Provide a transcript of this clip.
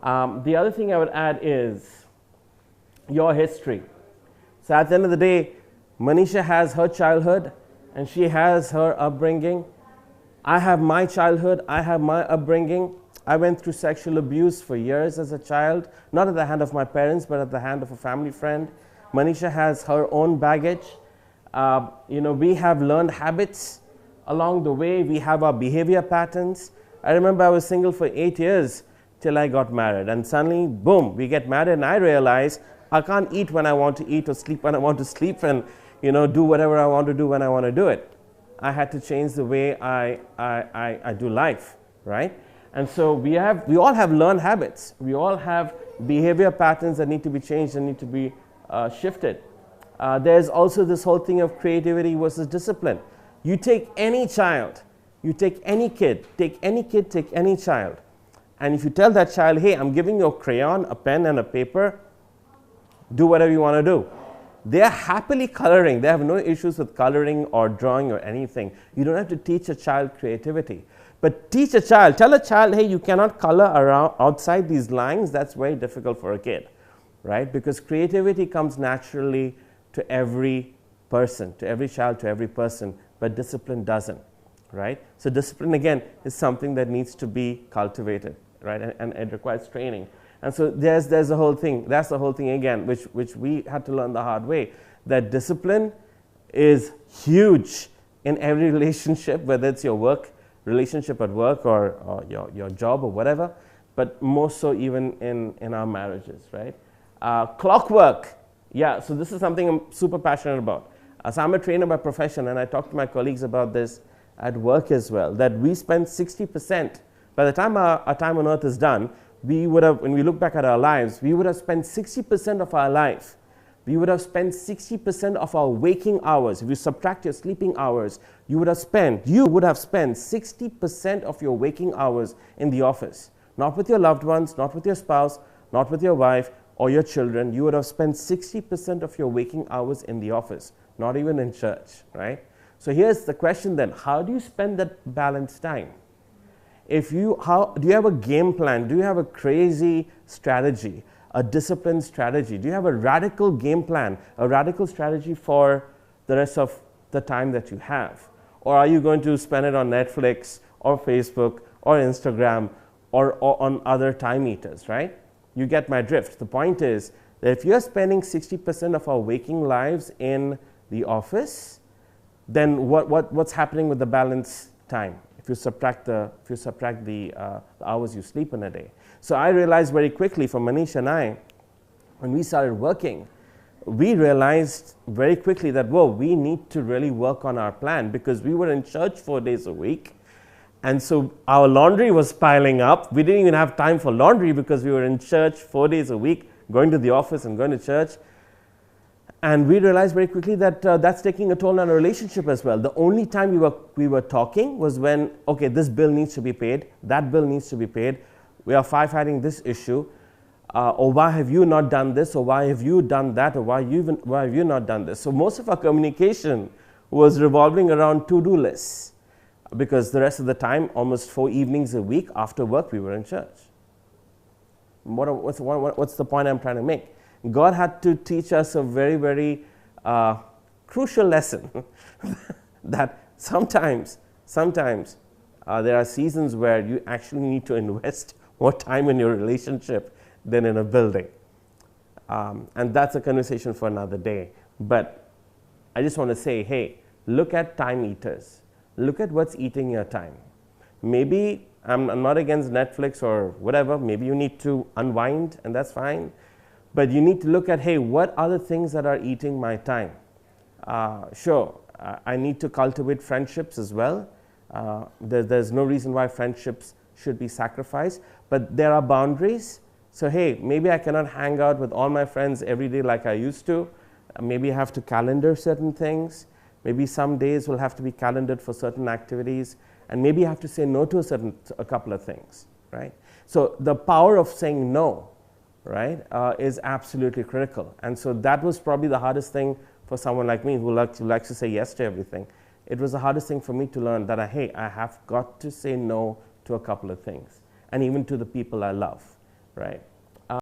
The other thing I would add is your history. So at the end of the day, Manisha has her childhood and she has her upbringing. I have my childhood, I have my upbringing. I went through sexual abuse for years as a child, not at the hand of my parents, but at the hand of a family friend. Manisha has her own baggage. We have learned habits along the way. We have our behavior patterns. I remember I was single for 8 years till I got married, and suddenly, boom, we get married, and I realize I can't eat when I want to eat or sleep when I want to sleep, and do whatever I want to do when I want to do it. I had to change the way I do life, right? And so we all have learned habits. We all have behavior patterns that need to be changed and need to be shifted. There's also this whole thing of creativity versus discipline. You take any child, you take any kid, take any child, and if you tell that child, hey, I'm giving you a crayon, a pen, and a paper, do whatever you want to do. They are happily coloring. They have no issues with coloring or drawing or anything. You don't have to teach a child creativity. But teach a child, tell a child, hey, you cannot color around outside these lines. That's very difficult for a kid, right? Because creativity comes naturally to every person, to every child, to every person, but discipline doesn't, right? So discipline, again, is something that needs to be cultivated, right? And it requires training. And so there's the whole thing. That's the whole thing again, which we had to learn the hard way, that discipline is huge in every relationship, whether it's your work, relationship at work or your job or whatever, but more so even in our marriages, right? Clockwork. Yeah, so this is something I'm super passionate about. So I'm a trainer by profession, and I talk to my colleagues about this at work as well, that we spend 60%. By the time our time on earth is done, we would have, when we look back at our lives, we would have spent 60% of our life. We would have spent 60% of our waking hours. If you subtract your sleeping hours, you would have spent 60% of your waking hours in the office. Not with your loved ones, not with your spouse, not with your wife or your children. You would have spent 60% of your waking hours in the office, not even in church, right? So here's the question then, how do you spend that balanced time? Do you have a game plan? Do you have a crazy strategy, a disciplined strategy? Do you have a radical game plan, a radical strategy for the rest of the time that you have? Or are you going to spend it on Netflix or Facebook or Instagram or on other time eaters, right? You get my drift. The point is that if you're spending 60% of our waking lives in the office, then what's happening with the balance time? If you subtract the hours you sleep in a day. So I realized very quickly for Manish and I, when we started working, we realized very quickly that, whoa, we need to really work on our plan, because we were in church 4 days a week. And so our laundry was piling up. We didn't even have time for laundry because we were in church 4 days a week, going to the office and going to church. And we realized very quickly that that's taking a toll on our relationship as well. The only time we were talking was when, okay, this bill needs to be paid, that bill needs to be paid, we are firefighting this issue, or why have you not done this, or why have you done that, or why have you not done this? So most of our communication was revolving around to-do lists, because the rest of the time, almost 4 evenings a week after work, we were in church. What's the point I'm trying to make? God had to teach us a very, very crucial lesson that sometimes there are seasons where you actually need to invest more time in your relationship than in a building. And that's a conversation for another day. But I just want to say, hey, look at time eaters. Look at what's eating your time. Maybe I'm not against Netflix or whatever. Maybe you need to unwind, and that's fine. But you need to look at, hey, what are the things that are eating my time? Sure, I need to cultivate friendships as well. There's no reason why friendships should be sacrificed, but there are boundaries. So, hey, maybe I cannot hang out with all my friends every day like I used to. Maybe I have to calendar certain things. Maybe some days will have to be calendared for certain activities. And maybe I have to say no to a couple of things, right? So the power of saying no, right, is absolutely critical. And so that was probably the hardest thing for someone like me who likes to say yes to everything. It was the hardest thing for me to learn that, I have got to say no to a couple of things, and even to the people I love. right?